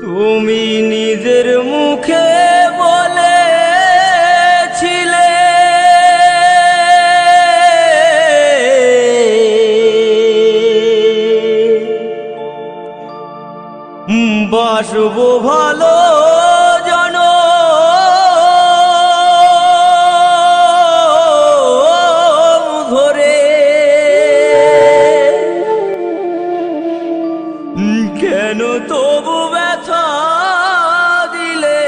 তুমি নিজের মুখে বলেছিলে বাসবো ভালো জনম ধরে, কেন তবু ব্যথা দিলে?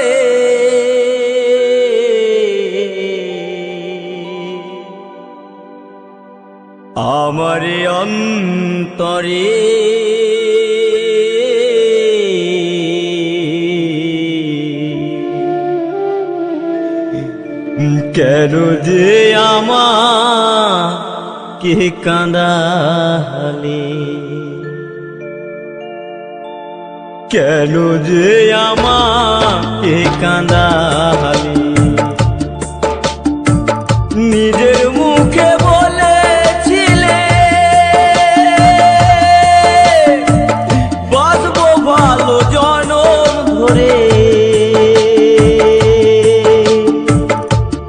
আমার অন্তরে কেন যে আমাকে কাঁদালে? কেন যে আমাকে কাঁদালে? নিজের মুখে বলেছিলে বাঁচবো ভালো জনম ধরে,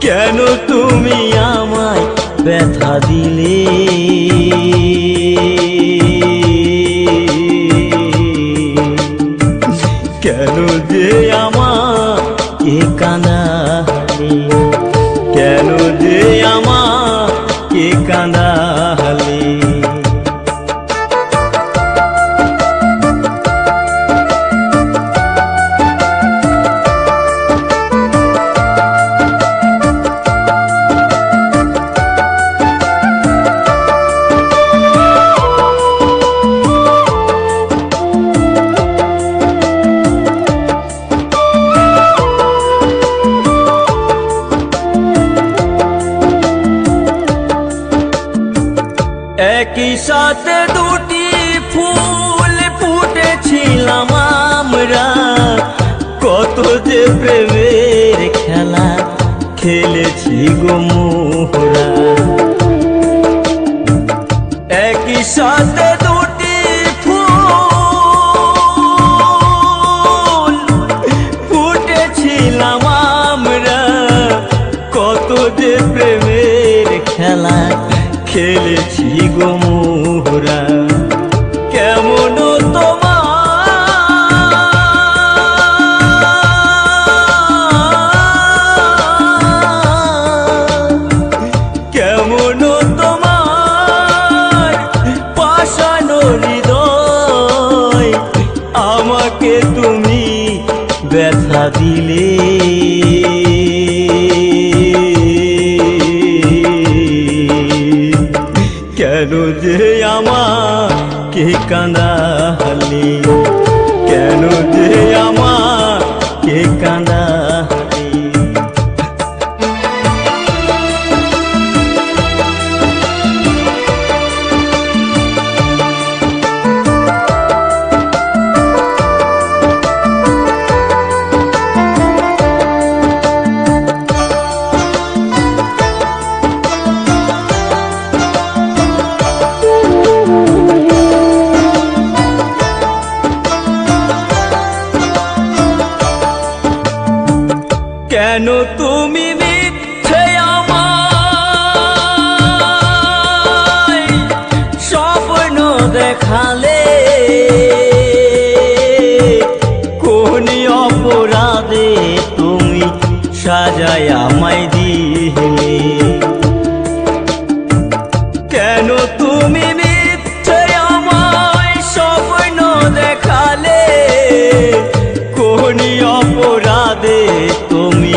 কেন তুমি আমায় ব্যথা দিলে? কেন যে আমাকে কাঁদালে? কেন যে আমাকে কাঁদালে? একই সাথে দুটি ফুল ফুটেছিলাম আমরা, কত যে প্রেমের খেলা খেলেছি গো মোরা। একই সাথে দুটি ফুল ফুটেছিলাম আমরা, কত যে প্রেমের খেলা খেলেছি গো মোরা। কেমন তোমার পাষাণ হৃদয়, আমাকে তুমি ব্যথা দিলে? কেন যে আমাকে কাঁদালে? কেন যে আমাকে কাঁদালে? কেন তুমি মিথ্যে আমায় স্বপ্ন দেখালে? কোন অপরাধে তুমি সাজায় আমায় দিলে? কেন তুমি মিথ্যে আমায় স্বপ্ন দেখালে? কোন অপরাধে তুমি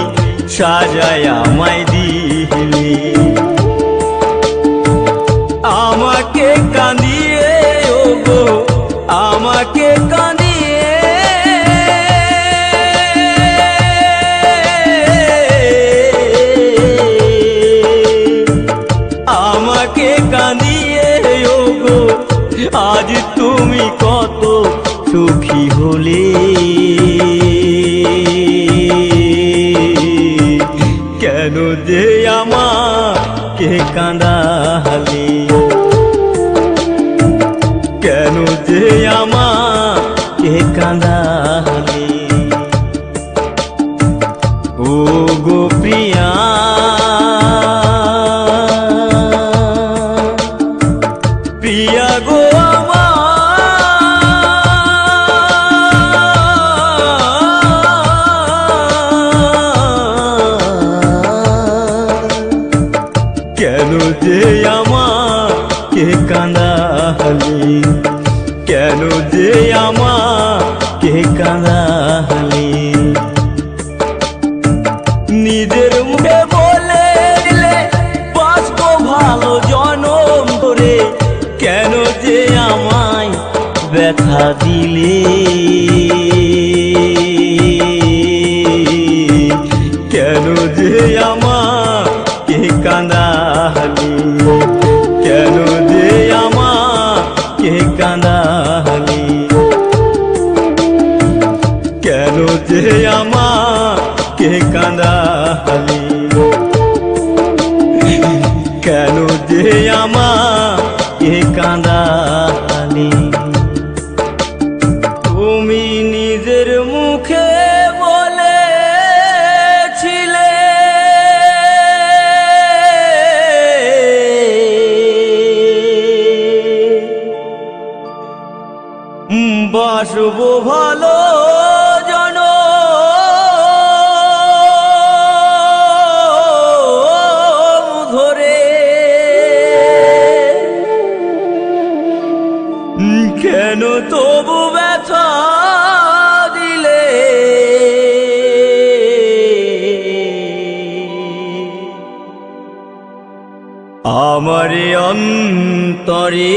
সাজায় আমায় দিলে? আমাকে কাঁদিয়ে ওগো, আমাকে কাঁদিয়ে, আমাকে কাঁদিয়ে ওগো, আজ তুমি কত সুখী হলে? কেন যে আমাকে কাঁদালে? কেন যে আমাকে কাঁদালে? যে আমাকে কাঁদালি নিজের মুখে বলে দিলে বাঁচবো ভালো জনম ধরে কেন যে আমায় ব্যথা দিলে কেন যে আমাকে কাঁদালি কেন যে আমাকে কাঁদালি কেন যে আমাকে কাঁদালি কেন যে আমাকে কাঁদালি তুমি নিজের মুখে বলেছিলে বাসবো ভালো জনম ধরে কেন তবু ব্যথা দিলে আমার অন্তরে